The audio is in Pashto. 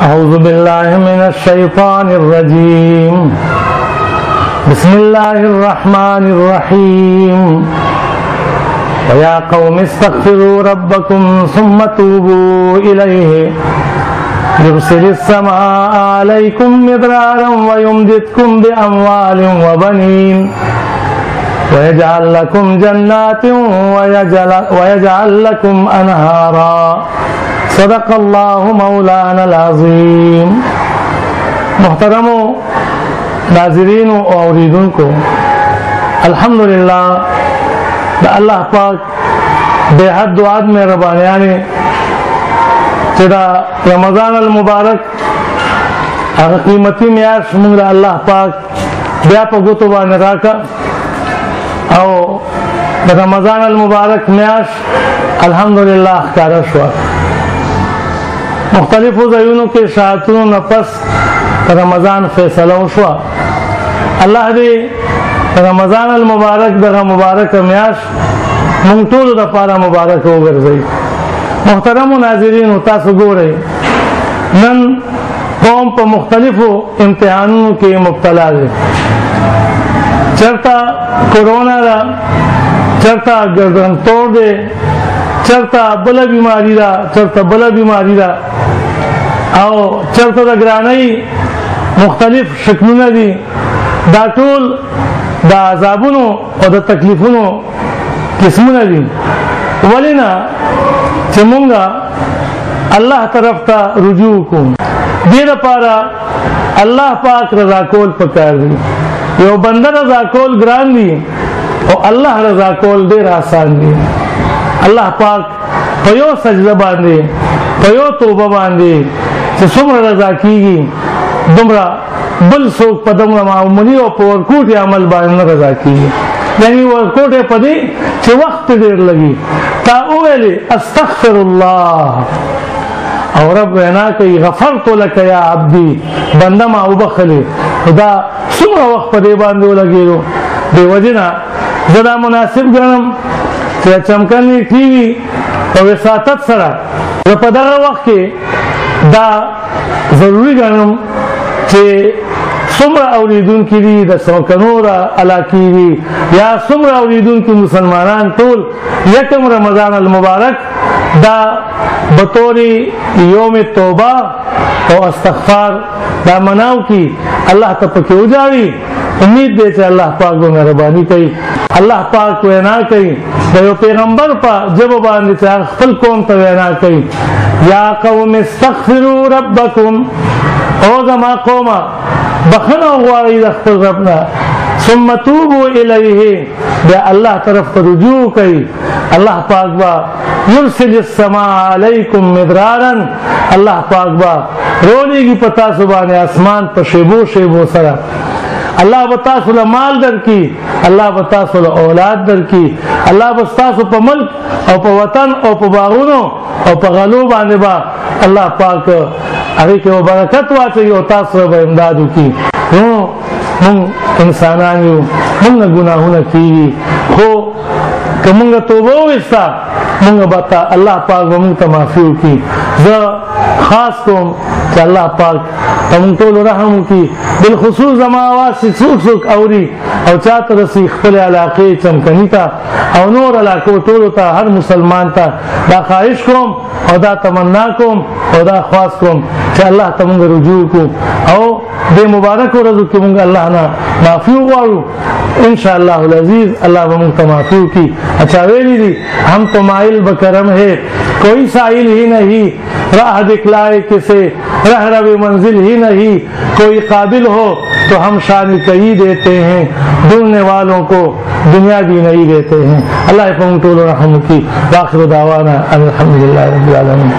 أعوذ بالله من الشيطان الرجيم بسم الله الرحمن الرحيم ويا قوم استغفروا ربكم ثم توبوا إليه يرسل السماء عليكم مدرارا ويمددكم بأموال وبنين ويجعل لكم جنات ويجعل لكم أنهارا صدق الله مولانا العظیم. محترم ناظرین و اوریدن کو الحمدللہ دا اللہ پاک بے حد دعات میں ربانیانے چدا رمضان المبارک اگر قیمتی میاش منگ اللہ پاک بیا پا گتبان راکا او دا رمضان المبارک میاش الحمدللہ اخکارا شوا مختلف ځایونو کې شاعتونو نفس رمضان فیصله وشوه. الله دې رمضان المبارک دغه مبارک میاش موږ ټولو دپاره مبارک وګرځوي. محترمو ناظرینو تاسو ګورئ نن قوم په مختلفو امتحانونو کې مبتلا دی. چرته کورونا ده، چرته ګردن توړ دی، چرته بله بیماری ده، چرته بله بیماری ده او چرته د ګرانۍ مختلف شکلونه دي. دا ټول د عذابونو او د تکلیفونو قسمونه دي. ولې نه چې مونږ الله طرف ته رجوع کوو. دې لپاره الله پاک رضا کول پکار دي. یو بنده رضا کول ګران دي او الله رضا کول ډېر آسان دي. الله پاک په یو سجده باندې په یو توبه باندې چې څومره رضا کیږي دومره بل څوک په دومره معمولي او په ورکوټي عمل باندې نه رضا کیږي. یعنی ورکوټ په دې چې وخت ډېر لګي. تا وویلې استغفر الله او رب وینا کوي غفرت لك یا عبدي، بنده ما وبخلې. دا څومره وخت په دې باندې ولګېدو. دې وجې نه زه دا مناسب ګڼم چې چمکني ټي وي په وساطت سره زه په دغه وخت کې دا ضروري ګڼم چې څومره اوریدونکي دي د څمکنو علاقې دي یا څومره اوریدونکي مسلمانان ټول یکم رمضان المبارک دا بطور یوم توبہ او استغفار دا مناو کی الله ته پکې وجاړي. امید دی چې الله پاک به مهرباني کوي. الله پاک وینا کوي د یو پیغمبر په ژبه باندې چې خپل قوم ته وینا کوي یا قوم استغفروا ربکم، او زما قومه بخنه غواړئ د خپل رب نه، ثم توبوا الیه، بیا الله طرف ته رجوع کوي. الله پاک با یرسل السماء علیکم مدرارا، الله پاک با رولیږي په تاسو باندې اسمان په شیبو شیبو سره. الله به تاسو له مال درکړي، الله به تاسو له اولاد درکړي، الله به تاسو په ملک او په وطن او په باغونو او په غلو باندې به الله پاک هغې کې برکت واچوي او تاسو به امداد وکړي. نو موږ انسانان یو، موږ نه ګناهونه کېږي، خو که موږ توبه وویسته موږ به الله پاک به موږ ته معافي وکړي. زه خاص کوم چې الله پاک ته موږ ټولو رحم وکړي. بالخصوص زما اواز چې څوک څوک اوري او چاته رسي خپلې علاقې چمکني ته او نور علاقو ټولو ته، هر مسلمان ته دا خواهش کوم او دا تمنا کوم او دا خواست کوم چې الله ته موږ رجوع کړو او دې مبارک ورځو کې موږ الله نه معافي وغواړو. انشاءاللہ العزیز اللہ به موږ ته معافي وکړي. اچھا ویلی دي ہم تو مائل بکرم ہے کوئی سائل ہی نہیں، راہ دکھلائے کسے رہ رب منزل ہی نہیں، کوئی قابل ہو تو ہم شان کئی دیتے ہیں، ڈھونڈنے والوں کو دنیا بھی نہیں دیتے ہیں. اللہ پاک ټولو رحم وکړي. واخر دعوانا الحمدللہ رب العالمین.